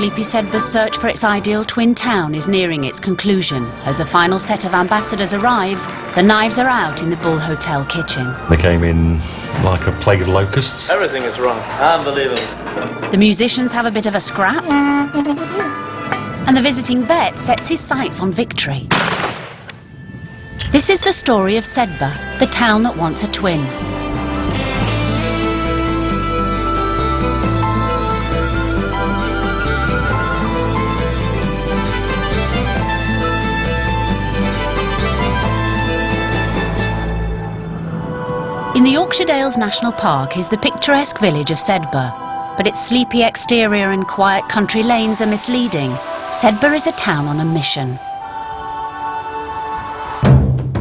sleepy Sedbergh's search for its ideal twin town is nearing its conclusion. As the final set of ambassadors arrive, the knives are out in the Bull Hotel kitchen. They came in like a plague of locusts. Everything is wrong. Unbelievable. The musicians have a bit of a scrap, and the visiting vet sets his sights on victory. This is the story of Sedbergh, the town that wants a twin. In the Yorkshire Dales National Park is the picturesque village of Sedbergh, but its sleepy exterior and quiet country lanes are misleading. Sedbergh is a town on a mission.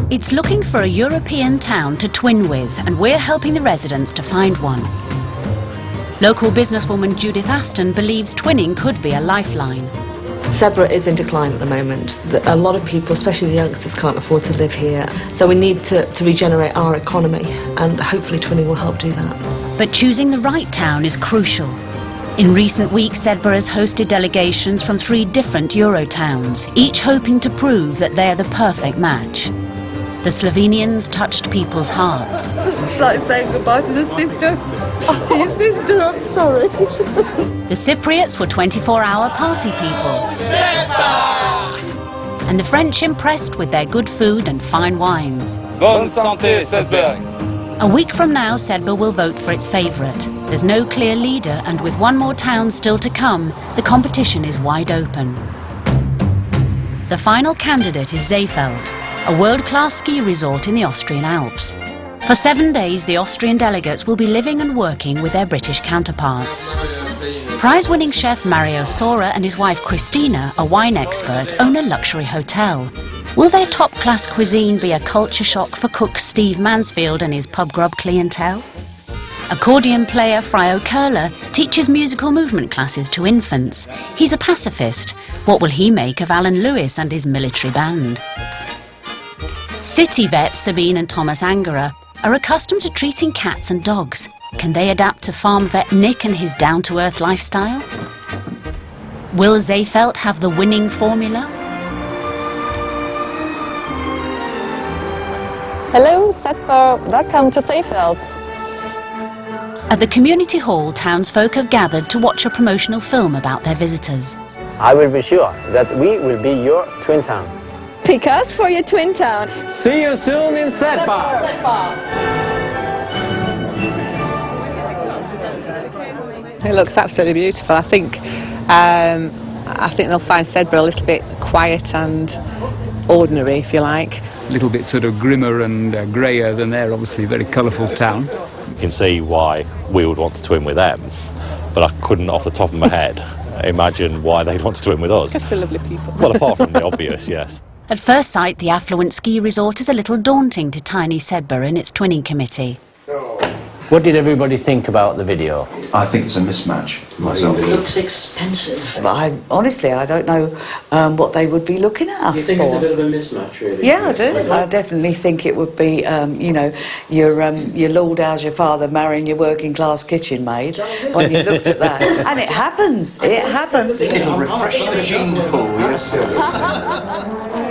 It's looking for a European town to twin with, and we're helping the residents to find one. Local businesswoman Judith Aston believes twinning could be a lifeline. Sedbergh is in decline at the moment. A lot of people, especially the youngsters, can't afford to live here. So we need to regenerate our economy, and hopefully twinning will help do that. But choosing the right town is crucial. In recent weeks, Sedbergh has hosted delegations from 3 different Euro towns, each hoping to prove that they're the perfect match. The Slovenians touched people's hearts. It's like saying goodbye to the sister. Oh, to your sister, I'm sorry. The Cypriots were 24-hour party people. And the French impressed with their good food and fine wines. Bonne santé, Sedbergh. A week from now, Sedbergh will vote for its favourite. There's no clear leader, and with one more town still to come, the competition is wide open. The final candidate is Seefeld, a world-class ski resort in the Austrian Alps. For 7 days, the Austrian delegates will be living and working with their British counterparts. Prize-winning chef Mario Sora and his wife Christina, a wine expert, own a luxury hotel. Will their top-class cuisine be a culture shock for cook Steve Mansfield and his pub grub clientele? Accordion player Fryo Curler teaches musical movement classes to infants. He's a pacifist. What will he make of Alan Lewis and his military band? City vets Sabine and Thomas Angera are accustomed to treating cats and dogs. Can they adapt to farm vet Nick and his down-to-earth lifestyle? Will Seefeld have the winning formula? Hello, Sedbergh. Welcome to Seefeld. At the community hall, townsfolk have gathered to watch a promotional film about their visitors. I will be sure that we will be your twin town. Pick us for your twin town. See you soon in Sedbergh. It looks absolutely beautiful. I think they'll find Sedbergh a little bit quiet and ordinary, if you like. A little bit sort of grimmer and greyer than their obviously very colourful town. You can see why we would want to twin with them, but I couldn't, off the top of my head, imagine why they'd want to twin with us. Because we're lovely people. Well, apart from the obvious, yes. At first sight, the affluent ski resort is a little daunting to tiny Sedbergh and its twinning committee. What did everybody think about the video? I think it's a mismatch myself. It looks expensive. But honestly, I don't know what they would be looking at us for. You think it's a bit of a mismatch, really? Yeah, I do. I definitely think it would be, you know, your Lord as your father marrying your working-class kitchen maid, when you looked at that. And it happens. It happens. It'll refresh the gene pool, yes.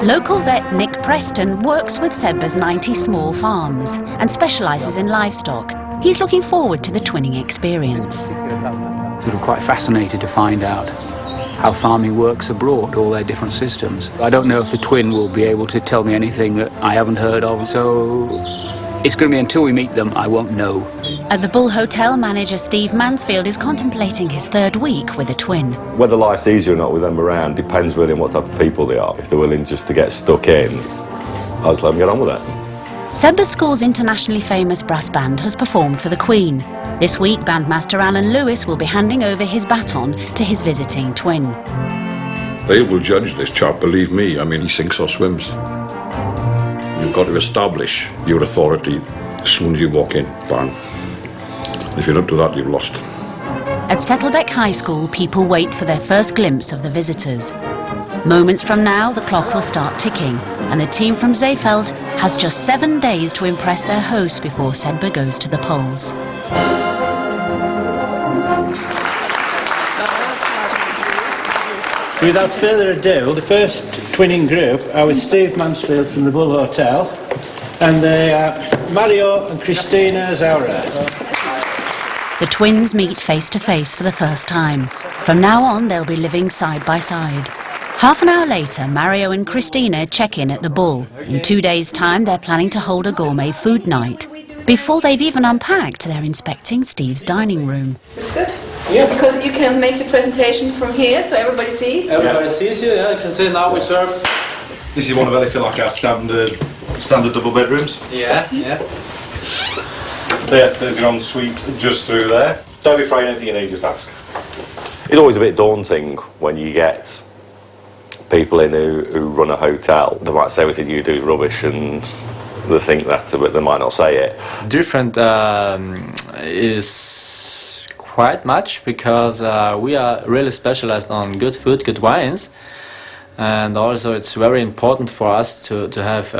Local vet Nick Preston works with Sedbergh's 90 small farms and specialises in livestock. He's looking forward to the twinning experience. Sort of quite fascinated to find out how farming works abroad, all their different systems. I don't know if the twin will be able to tell me anything that I haven't heard of, so it's going to be until we meet them, I won't know. At the Bull Hotel, manager Steve Mansfield is contemplating his 3rd week with a twin. Whether life's easier or not with them around depends really on what type of people they are. If they're willing just to get stuck in, I'll just let them get on with it. Sedbergh School's internationally famous brass band has performed for the Queen. This week, bandmaster Alan Lewis will be handing over his baton to his visiting twin. They will judge this chap, believe me. I mean, he sinks or swims. You've got to establish your authority as soon as you walk in, bang. If you don't do that, you've lost. At Sedbergh High School, people wait for their first glimpse of the visitors. Moments from now, the clock will start ticking, and the team from Seefeld has just 7 days to impress their hosts before Sedbergh goes to the polls. Without further ado, the first twinning group are with Steve Mansfield from the Bull Hotel, and they are Mario and Christina Zaura. The twins meet face to face for the first time. From now on, they'll be living side by side. Half an hour later, Mario and Christina check in at the Bull. In 2 days' time, they're planning to hold a gourmet food night. Before they've even unpacked, they're inspecting Steve's dining room. Looks good. Yeah. Because you can make the presentation from here so everybody sees. Everybody sees you, yeah. You can see now we serve. This is one of anything like our standard double bedrooms. Yeah, yeah. There, there's your ensuite just through there. Don't be afraid, anything you need, just ask. It's always a bit daunting when you get people in who run a hotel. They might say everything you do is rubbish and they think that, but they might not say it. Different is quite much because we are really specialized on good food, good wines, and also it's very important for us to have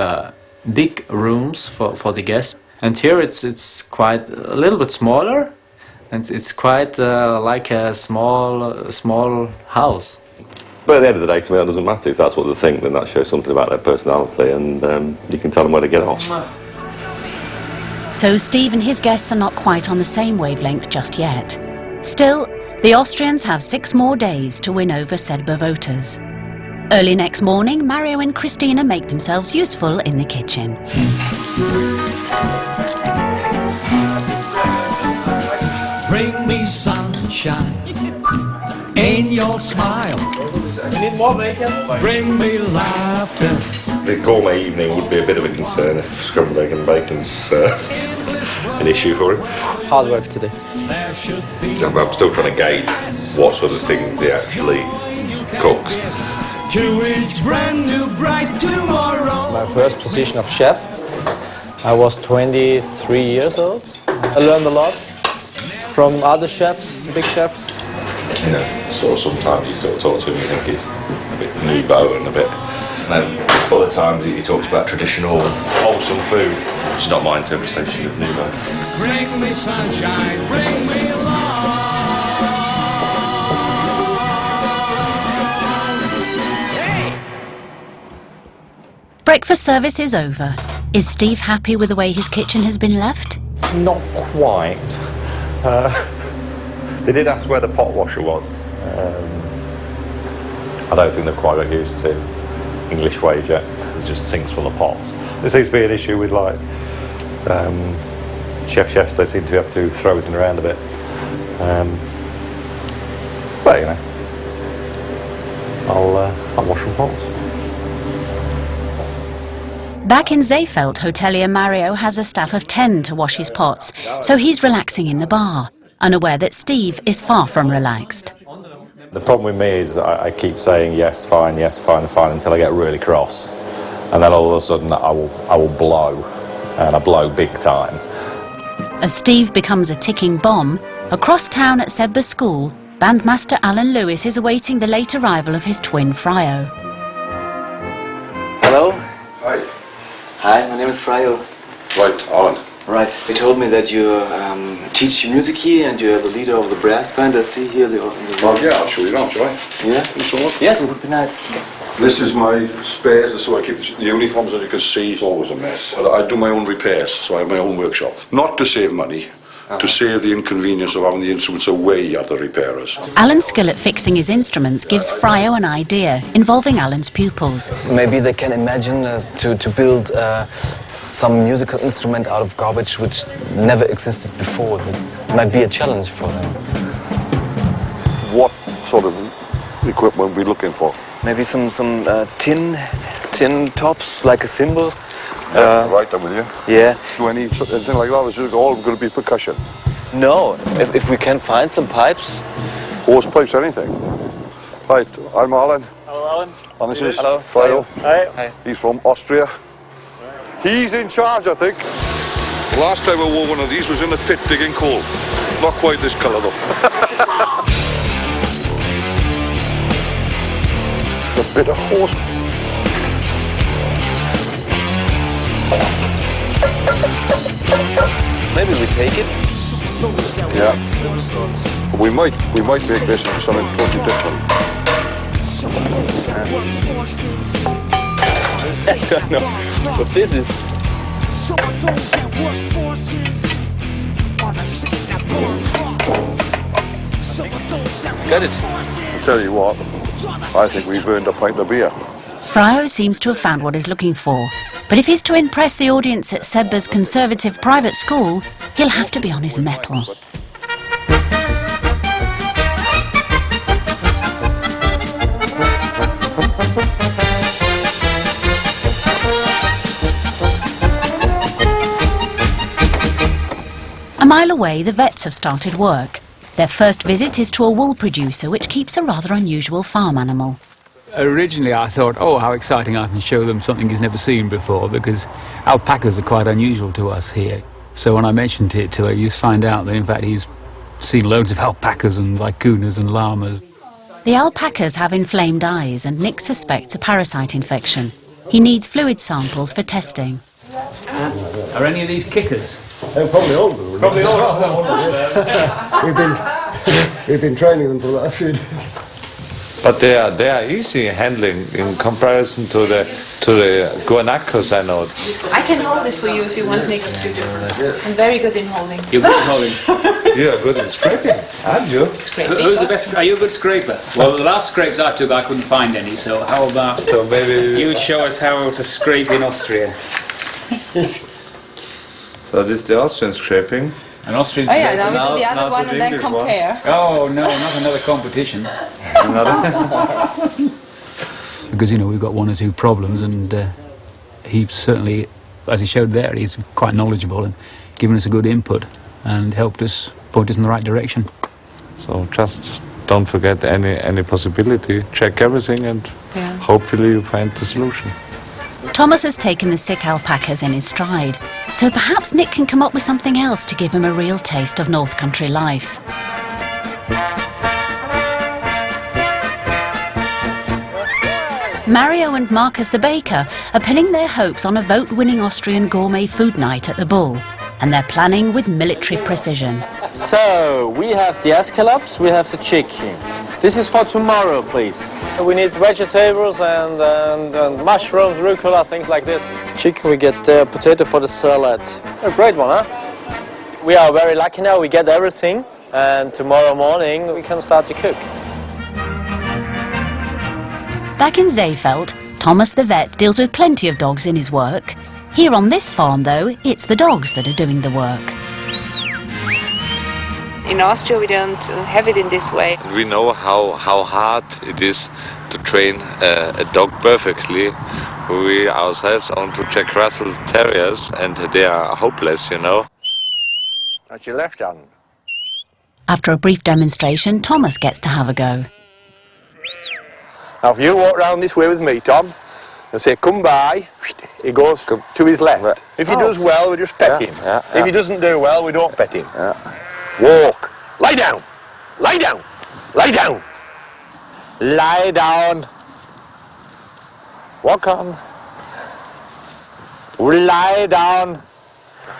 big rooms for the guests. And here it's quite a little bit smaller, and it's quite like a small house. But at the end of the day, to me, that doesn't matter. If that's what they think, then that shows something about their personality, and you can tell them where to get off. So Steve and his guests are not quite on the same wavelength just yet. Still, the Austrians have 6 more days to win over Sedbergh voters. Early next morning, Mario and Christina make themselves useful in the kitchen. Bring me sunshine in your smile. You need more bacon? Bring me laughter. The gourmet evening would be a bit of a concern if scrambled egg and bacon's an issue for him. Hard work today. I'm still trying to gauge what sort of things he actually cooks. To each brand new bright tomorrow. My first position of chef, I was 23 years old. I learned a lot from other chefs, big chefs. You know, sort of sometimes you still talk to him, you think he's a bit nouveau and a bit. And then other times he talks about traditional, wholesome food, which is not my interpretation of nouveau. Bring me sunshine, bring me love. Breakfast service is over. Is Steve happy with the way his kitchen has been left? Not quite. They did ask where the pot washer was. I don't think they've quite got used to English ways yet. There's just sinks full of pots. There seems to be an issue with like chefs. They seem to have to throw it around a bit. But you know, I'll wash some pots. Back in Seefeld, hotelier Mario has a staff of 10 to wash his pots, so he's relaxing in the bar, unaware that Steve is far from relaxed. The problem with me is I keep saying yes, fine, until I get really cross. And then all of a sudden I will blow, and I blow big time. As Steve becomes a ticking bomb, across town at Sedbergh School, bandmaster Alan Lewis is awaiting the late arrival of his twin Fryo. Hello? Hi. Hi, my name is Fryo. Right, Alan. Right. They told me that you teach music here and you're the leader of the brass band. I see here the... Oh, yeah, I'll show you now, shall I? Yeah? Thanks so much. Yes, it would be nice. This is my spares, so I keep the uniforms, as you can see. It's always a mess. I do my own repairs, so I have my own workshop. Not to save money, to save the inconvenience of having the instruments away at the repairers. Alan's skill at fixing his instruments gives Fryo an idea involving Alan's pupils. Maybe they can imagine to build some musical instrument out of garbage which never existed before. It might be a challenge for them. What sort of equipment are we looking for? Maybe some tin tops, like a cymbal. Right, I'm with you. Yeah. Do anything like that? Is it all going to be percussion? No, if we can find some pipes. Hose pipes, anything? Right, I'm Alan. Hello, Alan. And this is Hello. Fryo. Hi. He's from Austria. He's in charge, I think. Last time I wore one of these was in the pit digging coal. Not quite this colour, though. It's a bit of hose. Maybe we take it. Yeah. We might make this into something totally different. I don't know what this is. Get it? I'll tell you what, I think we've earned a pint of beer. Fryo seems to have found what he's looking for, but if he's to impress the audience at Sedbergh's conservative private school, he'll have to be on his mettle. A mile away, the vets have started work. Their first visit is to a wool producer, which keeps a rather unusual farm animal. Originally I thought, oh, how exciting, I can show them something he's never seen before, because alpacas are quite unusual to us here. So when I mentioned it to her, you just find out that in fact he's seen loads of alpacas and vicunas and llamas. The alpacas have inflamed eyes and Nick suspects a parasite infection. He needs fluid samples for testing. Are any of these kickers? Probably all of them. Probably all of them. We've been training them for that food. But they are easy handling in comparison to the guanacos, I know. I can hold it for you if you want, Nick. I'm very good in holding. You're good at holding. You're good in scraping, aren't you? Who's the best? Are you a good scraper? Well, the last scrapes I took, I couldn't find any. So how about maybe you show us how to scrape in Austria? So this is the Austrian scraping. An Austrian. Oh yeah, now we do the other one and then compare. Oh no, not another competition. Because you know we've got one or two problems, and he's certainly, as he showed there, he's quite knowledgeable and given us a good input and helped us point us in the right direction. So just don't forget any possibility. Check everything, and hopefully you find the solution. Thomas has taken the sick alpacas in his stride, so perhaps Nick can come up with something else to give him a real taste of North Country life. Mario and Marcus the baker are pinning their hopes on a vote-winning Austrian gourmet food night at the Bull, and they're planning with military precision. So, we have the escallops, we have the chicken. This is for tomorrow, please. We need vegetables and mushrooms, rucola, things like this. Chicken, we get potato for the salad. A great one, huh? We are very lucky now, we get everything, and tomorrow morning we can start to cook. Back in Seefeld, Thomas the vet deals with plenty of dogs in his work. Here on this farm, though, it's the dogs that are doing the work. In Austria, we don't have it in this way. We know how hard it is to train a dog perfectly. We ourselves own two Jack Russell Terriers, and they are hopeless, you know. That's your left hand. After a brief demonstration, Thomas gets to have a go. Now, if you walk round this way with me, Tom, and say, come by, he goes to his left. If he does well, we just pet him. If he doesn't do well, we don't pet him. Walk. Lie down. Lie down. Lie down. Lie down. Walk on. Lie down.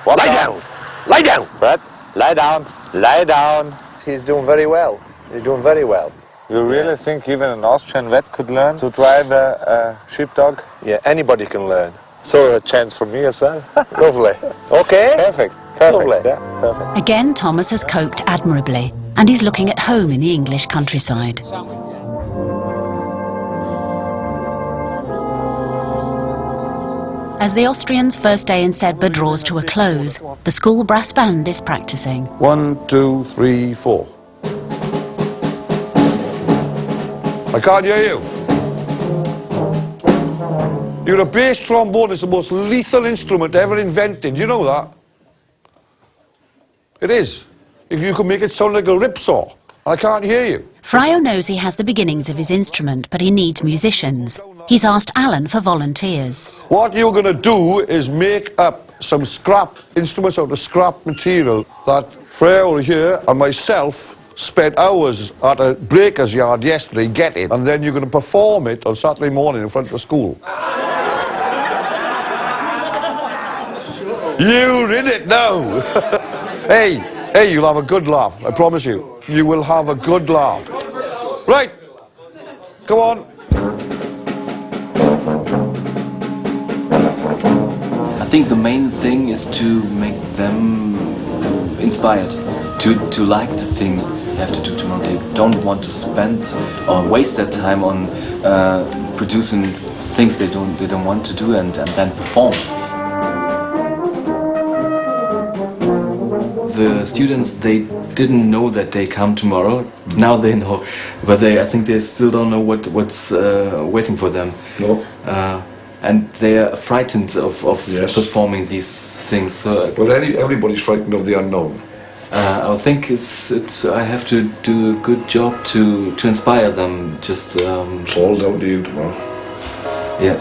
Lie down. Lie down. Brett, lie down. Lie down. He's doing very well. He's doing very well. You really think even an Austrian vet could learn to drive a sheepdog? Yeah, anybody can learn. So a chance for me as well. Lovely. Okay? Perfect. Lovely. Yeah, perfect. Again, Thomas has coped admirably, and he's looking at home in the English countryside. As the Austrians' first day in Sedbergh draws to a close, the school brass band is practicing. 1, 2, 3, 4. I can't hear you. Your bass trombone is the most lethal instrument ever invented. You know that? It is. You can make it sound like a ripsaw. I can't hear you. Fryo knows he has the beginnings of his instrument, but he needs musicians. He's asked Alan for volunteers. What you're going to do is make up some scrap instruments out of scrap material that Fryo here and myself spent hours at a breaker's yard yesterday getting, and then you're going to perform it on Saturday morning in front of the school. You're in it now. Hey, you'll have a good laugh, I promise you. You will have a good laugh. Right, Come on. I think the main thing is to make them inspired, to like the thing you have to do tomorrow. They don't want to spend or waste their time on producing things they don't want to do and then perform. The students, they didn't know that they come tomorrow. Now they know, but I think they still don't know what's waiting for them. No. And they are frightened of performing these things. So, well, everybody's frightened of the unknown. I think it's. I have to do a good job to inspire them. Just. It's all down to you tomorrow. Yeah.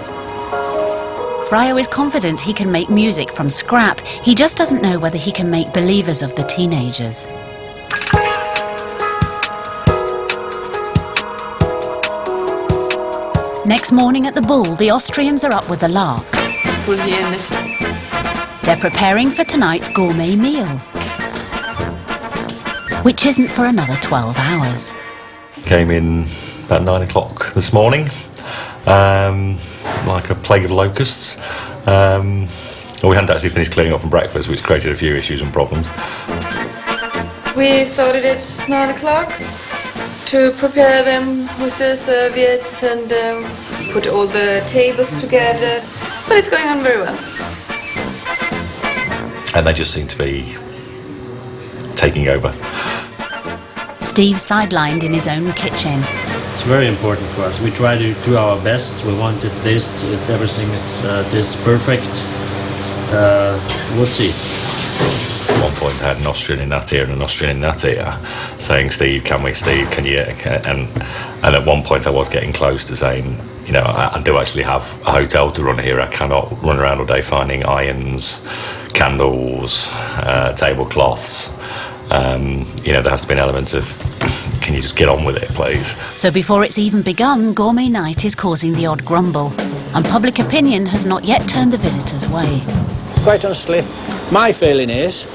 Fryo is confident he can make music from scrap. He just doesn't know whether he can make believers of the teenagers. Next morning at the Bull, the Austrians are up with the lark. Full here in it. They're preparing for tonight's gourmet meal, which isn't for another 12 hours. Came in about 9 o'clock this morning, like a plague of locusts. Well, we hadn't actually finished cleaning up from breakfast, which created a few issues and problems. We started at 9 o'clock to prepare them with the serviettes and put all the tables together, but it's going on very well. And they just seem to be taking over. Steve's sidelined in his own kitchen. It's very important for us. We try to do our best. We want it this, everything is this perfect. We'll see. At one point I had an Austrian in that ear and an Austrian in that ear saying, Steve, can you, and at one point I was getting close to saying, you know, I do actually have a hotel to run here. I cannot run around all day finding irons, candles, tablecloths. You know, there has to be an element of, can you just get on with it, please? So before it's even begun, Gourmet Night is causing the odd grumble, and public opinion has not yet turned the visitors' way. Quite honestly, my feeling is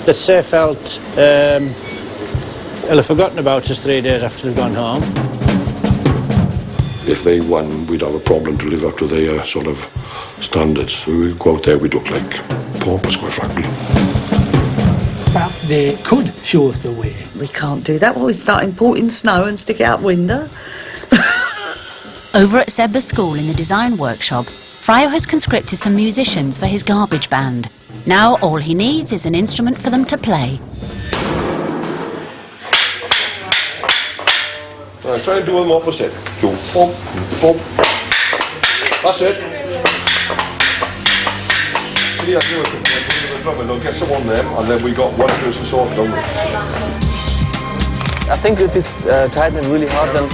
that Seefeld will have forgotten about us 3 days after they've gone home. If they won, we'd have a problem to live up to their sort of standards. We'd go out there, we'd look like paupers, quite frankly. Perhaps they could show us the way. We can't do that. Well, we start importing snow and stick it out window. Over at Sedbergh School in the design workshop, Fryo has conscripted some musicians for his garbage band. Now all he needs is an instrument for them to play. Right, try and do them opposite. Do bump, bump. That's it. See, I do it. They'll get some on them, and then we got one person sorted, don't we? I think if it's tighten it really hard, then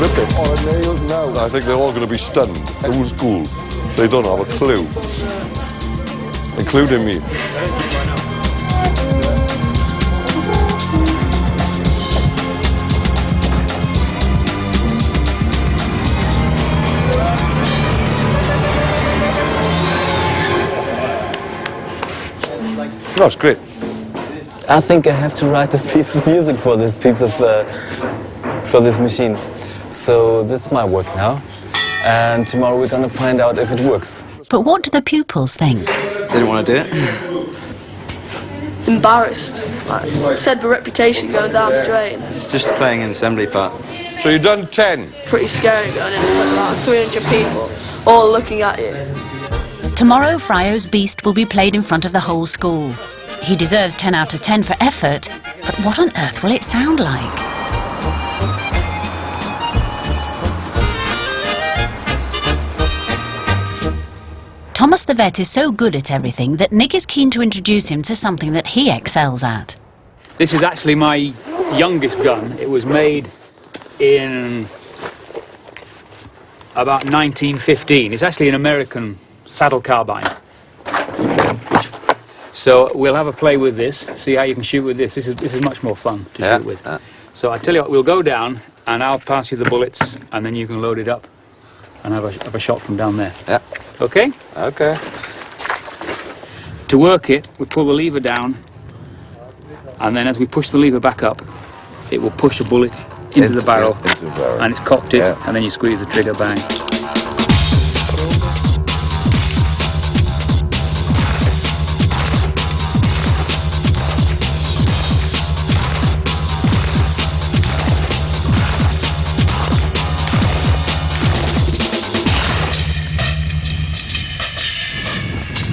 Rip it. Oh, no. I think they're all going to be stunned. Who's cool? They don't have a clue, including me. No, it's great. I think I have to write a piece of music for this for this machine. So this is my work now, and tomorrow we're gonna find out if it works. But what do the pupils think? They don't want to do it. Embarrassed. Like, Sedbergh reputation going down the drain. It's just playing an assembly part. So you've done 10? Pretty scary going in front of about 300 people, all looking at you. Tomorrow, Fryo's Beast will be played in front of the whole school. He deserves 10 out of 10 for effort, but what on earth will it sound like? Thomas the vet is so good at everything that Nick is keen to introduce him to something that he excels at. This is actually my youngest gun. It was made in about 1915. It's actually an American saddle carbine. So we'll have a play with this, see how you can shoot with this. This is much more fun to shoot with. So I tell you what, we'll go down and I'll pass you the bullets and then you can load it up and have a shot from down there. Yeah. Okay? Okay. To work it, we pull the lever down and then as we push the lever back up, it will push a bullet into the barrel, into the barrel. and it's cocked it, and then you squeeze the trigger, bang.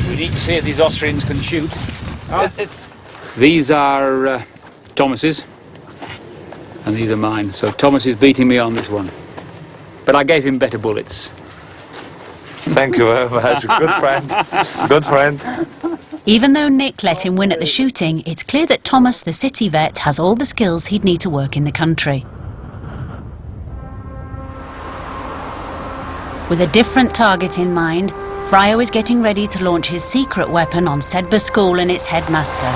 We need to see if these Austrians can shoot. These are Thomas's, and these are mine. So Thomas is beating me on this one. But I gave him better bullets. Thank you very much. Good friend. Good friend. Even though Nick let him win at the shooting, it's clear that Thomas, the city vet, has all the skills he'd need to work in the country. With a different target in mind, Fryo is getting ready to launch his secret weapon on Sedbergh School and its headmaster.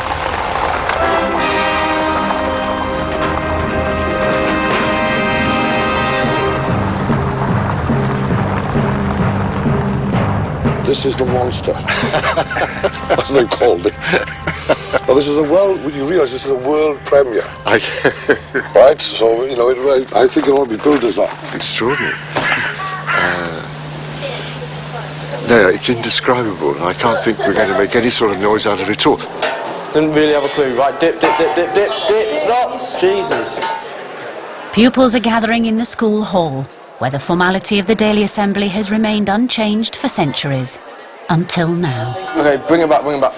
This is the monster, as they called it. Now, this is a you realise this is a world premiere. Right? So, you know, I think it ought to be billed as that. Extraordinary. No, it's indescribable. I can't think we're going to make any sort of noise out of it at all. Didn't really have a clue. Right, dip, dip, dip, dip, dip, dip, stop! Jesus. Pupils are gathering in the school hall, where the formality of the daily assembly has remained unchanged for centuries. Until now. Okay, bring him back, bring him back.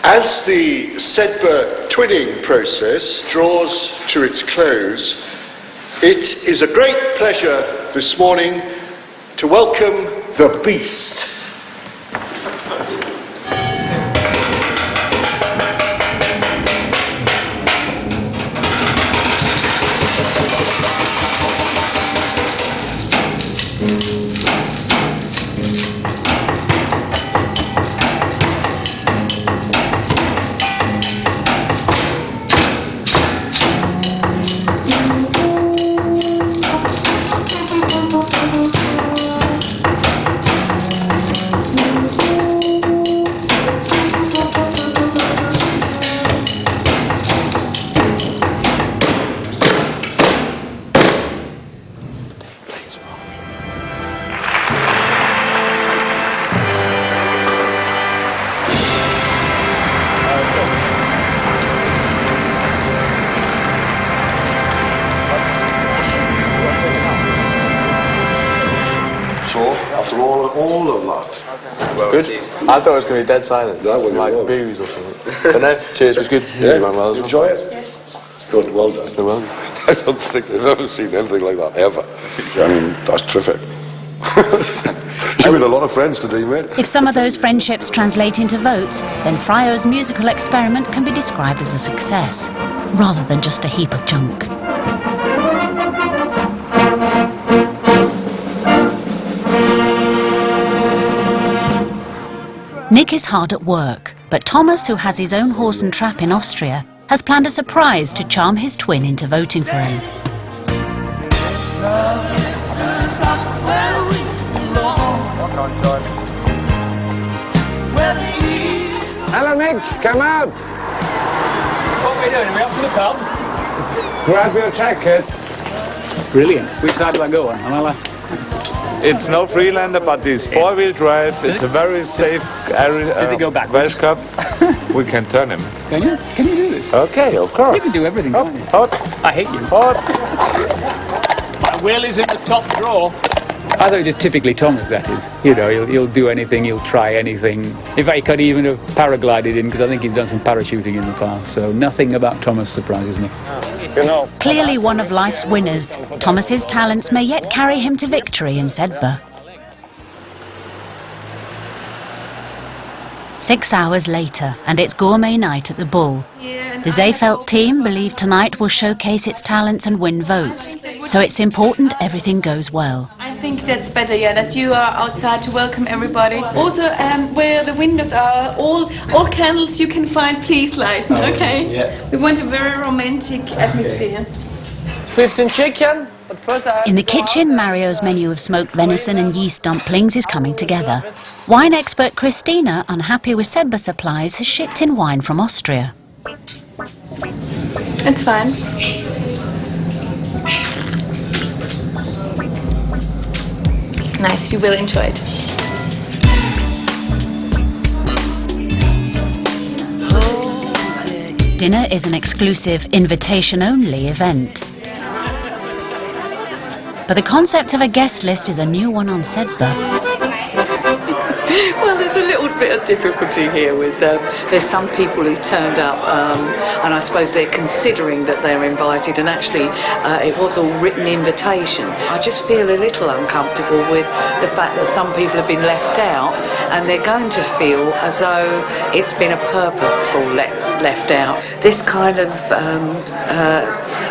As the Sedbergh twinning process draws to its close, it is a great pleasure this morning to welcome the Beast. After all of that. Good. I thought it was going to be dead silence. Like booze or something. But no, cheers, it was good. Yeah, you went well as well. enjoy it? Yes. Good, well done. Well done. I don't think I've ever seen anything like that, ever. I mean, that's terrific. You made a lot of friends today, mate. If some of those friendships translate into votes, then Fryo's musical experiment can be described as a success, rather than just a heap of junk. Nick is hard at work, but Thomas, who has his own horse and trap in Austria, has planned a surprise to charm his twin into voting for him. Hello, Nick, come out. What are we doing? Are we up to the pub? Grab your jacket. Brilliant. Which side do I go on? It's no Freelander, but it's four-wheel drive. It's a very safe area. Does it go backwards? Welsh Cup. We can turn him. Can you? Can you do this? Okay, of course. You can do everything, can't you? Hot. I hate you. Hot. My will is in the top drawer. I thought it was typically Thomas, that is. You know, he'll do anything, he'll try anything. In fact, he could even have paraglided in, because I think he's done some parachuting in the past. So nothing about Thomas surprises me. You know. Clearly one of life's winners, Thomas's talents may yet carry him to victory in Sedbergh. 6 hours later, and it's Gourmet Night at the Bull. The Seefeld team believe tonight will showcase its talents and win votes, so it's important everything goes well. I think that's better, yeah, that you are outside to welcome everybody. Also, where the windows are, all candles you can find, please light, okay? Yeah. We want a very romantic atmosphere. 15 chicken, In the kitchen, Mario's menu of smoked venison and yeast dumplings is coming together. Wine expert Christina, unhappy with Sedbergh supplies, has shipped in wine from Austria. It's fine. Nice, you will enjoy it. Dinner is an exclusive, invitation-only event. But the concept of a guest list is a new one on Sedbergh. Well, there's a little bit of difficulty here with there's some people who turned up and I suppose they're considering that they're invited, and actually it was all written invitation. I just feel a little uncomfortable with the fact that some people have been left out, and they're going to feel as though it's been a purposeful left out. This kind of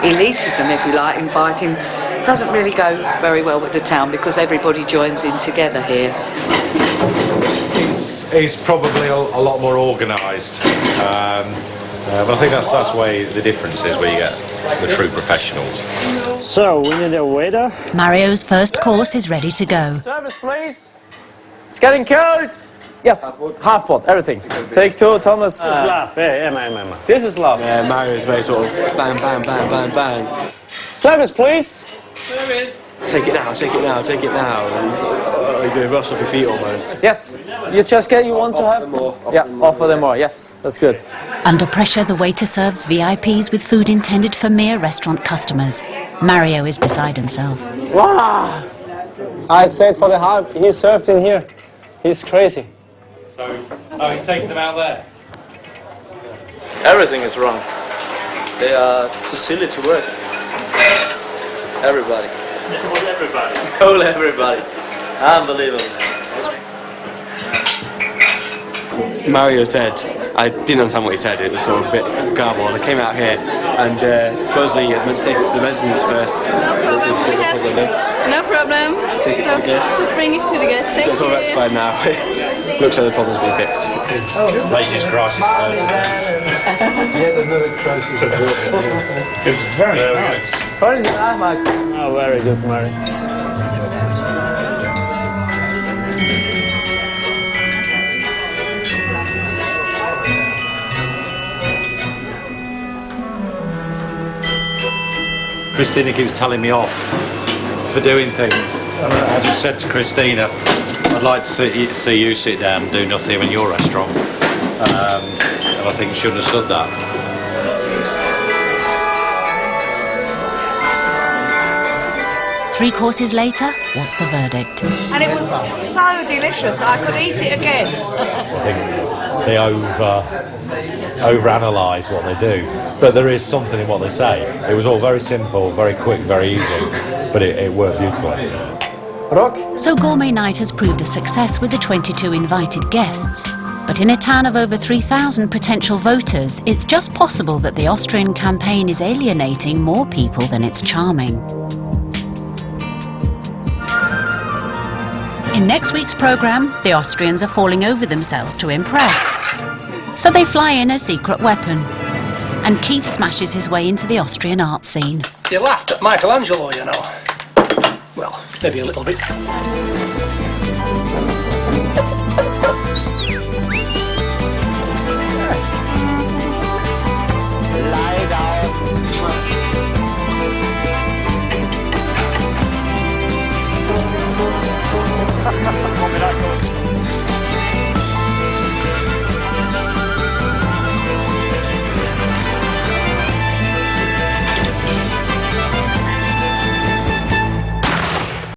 elitism, if you like, inviting, doesn't really go very well with the town because everybody joins in together here. He's probably a lot more organised, but I think that's where the difference is, where you get the true professionals. So, we need a waiter. Mario's first course is ready to go. Service, please. It's getting cold. Yes, half pot, everything. Take two, Thomas. This is love. Yeah. This is love. Yeah, Mario's very sort of bang, bang, bang, bang, bang. Service, please. Service. Take it now, take it now, take it now. And he's like, oh, you're going to rush off your feet almost. Yes, you want to have more. Offer them more, yes, that's good. Under pressure, the waiter serves VIPs with food intended for mere restaurant customers. Mario is beside himself. Wow! I said for the half, he served in here. He's crazy. So, he's taking them out there? Everything is wrong. They are too silly to work. Everybody. Whole everybody. Unbelievable. Mario said, I didn't understand what he said, it was sort of a bit garbled. I came out here and supposedly he was meant to take it to the residents first, which is a bit of a problem there. No problem. Take it to the guests. Just bring it to the guests. Thank So it's all you. rectified now. Looks like the problem's been fixed. Latest crisis alert. Yet another crisis averted. It's very nice. Oh, very good, Mary. Christina keeps telling me off for doing things. And I just said to Christina, I'd like to see you sit down and do nothing in your restaurant. And I think you should have stood that. Three courses later, what's the verdict? And it was so delicious, I could eat it again. I think they overanalyse what they do, but there is something in what they say. It was all very simple, very quick, very easy, but it worked beautifully. So Gourmet Night has proved a success with the 22 invited guests. But in a town of over 3,000 potential voters, it's just possible that the Austrian campaign is alienating more people than it's charming. In next week's programme, the Austrians are falling over themselves to impress. So they fly in a secret weapon. And Keith smashes his way into the Austrian art scene. You laughed at Michelangelo, you know. Well, maybe a little bit.